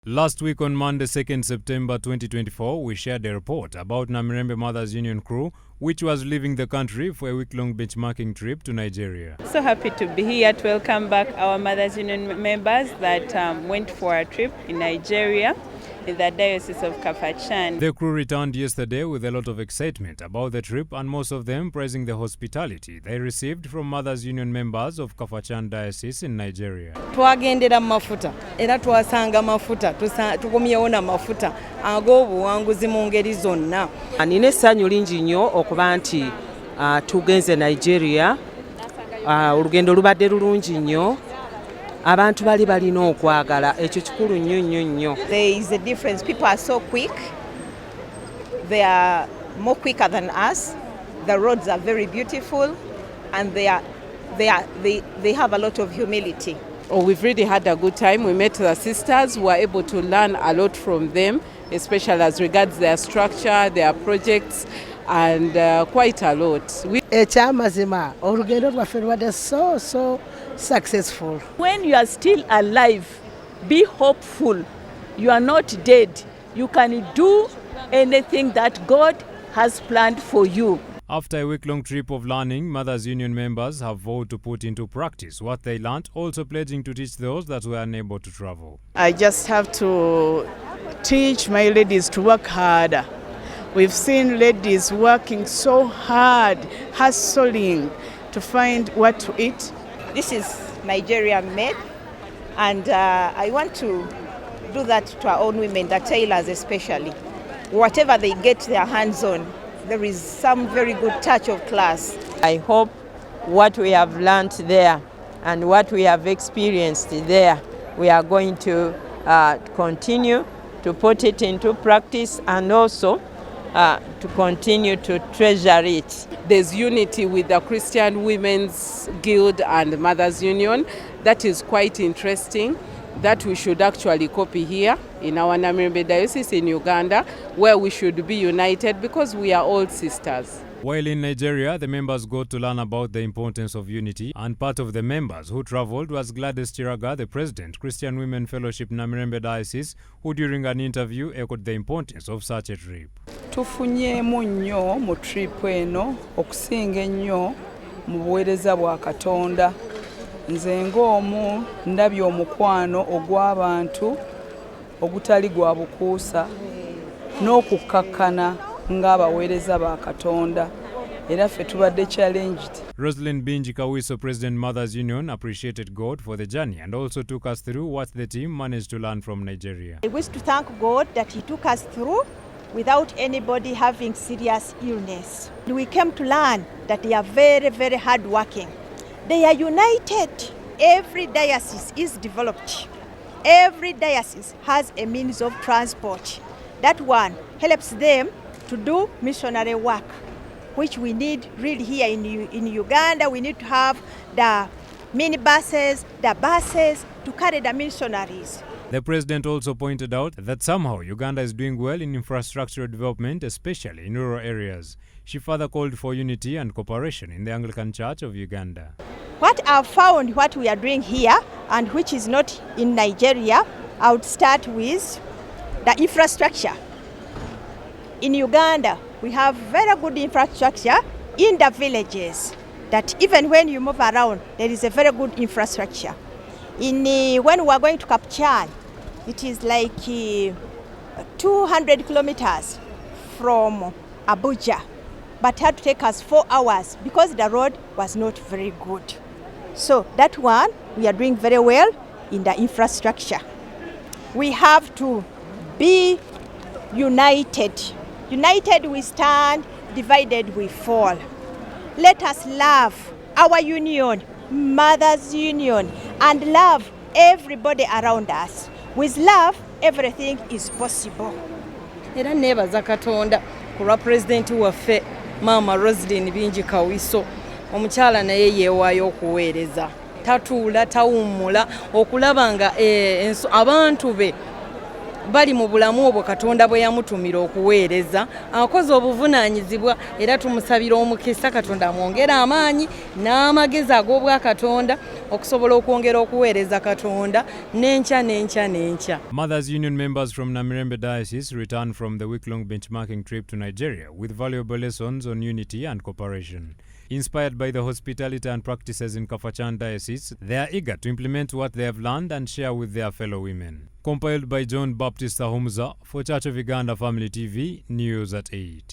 Last week on Monday, 2nd September 2024, we shared a report about Namirembe Mothers Union crew, which was leaving the country for a week-long benchmarking trip to Nigeria. So happy to be here to welcome back our Mothers Union members that went for a trip in Nigeria, in the Diocese of Kafanchan. The crew returned yesterday with a lot of excitement about the trip, and most of them praising the hospitality they received from Mothers Union members of Kafanchan Diocese in Nigeria. Twagendera mafuta era twasanga mafuta tukomyewo na mafuta ag'obuwanguzi mu ngeri zonna. Nina essanyu lingi nnyo okuba nti tugenze Nigeria. Olugendo lubadde lulungi nnyo. Abantu bali balina okwagala ekyo kikulu nnyo. There is a difference. People are so quick. They are more quicker than us. The roads are very beautiful, and they have a lot of humility. Oh, we've really had a good time. We met the sisters. We were able to learn a lot from them, especially as regards their structure, their projects, and quite a lot. Ekyamazima olugendo lwaffe lubadde so successful. When you are still alive, be hopeful. You are not dead. You can do anything that God has planned for you. After a week-long trip of learning, Mothers Union members have vowed to put into practice what they learned, also pledging to teach those that were unable to travel. I just have to teach my ladies to work harder. We've seen ladies working so hard, hustling to find what to eat. This is Nigerian made, and I want to do that to our own women, the tailors especially. Whatever they get their hands on, there is some very good touch of class. I hope what we have learned there and what we have experienced there, we are going to continue to put it into practice, and also to continue to treasure it. There's unity with the Christian Women's Guild and Mothers Union. That is quite interesting, that we should actually copy here in our Namirembe Diocese in Uganda, where we should be united because we are all sisters. While in Nigeria, the members got to learn about the importance of unity, and part of the members who traveled was Gladys Chiraga, the president, Christian Women Fellowship Namirembe Diocese, who during an interview echoed the importance of such a trip. Tufunyeemu nnyo mu trip eno okusinga ennyo mu buweereza bwa Katonda. Nze ng'omu ndabye omukwano ogw'abantu ogutali gwa bukuusa n'okukkakkana ng'abaweereza ba Katonda. Era ffe tubadde challenged. Roseline Biingi Kawiso, President Mothers Union, appreciated God for the journey and also took us through what the team managed to learn from Nigeria. I wish to thank God that He took us through without anybody having serious illness. We came to learn that they are very, very hardworking. They are united. Every diocese is developed. Every diocese has a means of transport. That one helps them to do missionary work, which we need really here in Uganda. We need to have the minibuses, the buses to carry the missionaries. The president also pointed out that somehow Uganda is doing well in infrastructure development, especially in rural areas. She further called for unity and cooperation in the Anglican Church of Uganda. What I've found, what we are doing here, and which is not in Nigeria, I would start with the infrastructure. In Uganda, we have very good infrastructure in the villages, that even when you move around, there is a very good infrastructure. When we are going to Kafanchan, it is like 200 kilometers from Abuja, but had to take us 4 hours because the road was not very good. So that one, we are doing very well in the infrastructure. We have to be united. United we stand, divided we fall. Let us love our union, Mothers Union, and love everybody around us. With love, everything is possible. Era nebaza Katonda ku lwa president waffe Mama Roseline Biingi Kawiso. Omukyala naye yeewaayo okuweereza. Tatuula tawummula okulaba nga abantu be bali mu bulamu obwo Katonda bwe yamutumira okuweereza. Akoze obuvunaanyizibwa era tumusabira omukisa Katonda amwongera amaanyi n'amagezi ag'obwa Katonda okusobola okwongera okuweereza Katonda n'enkya. Mothers Union members from Namirembe Diocese returned from the week-long benchmarking trip to Nigeria with valuable lessons on unity and cooperation. Inspired by the hospitality and practices in Kafanchan Diocese, they are eager to implement what they have learned and share with their fellow women. Compiled by John Baptist Ahumza for Church of Uganda Family TV, News at 8.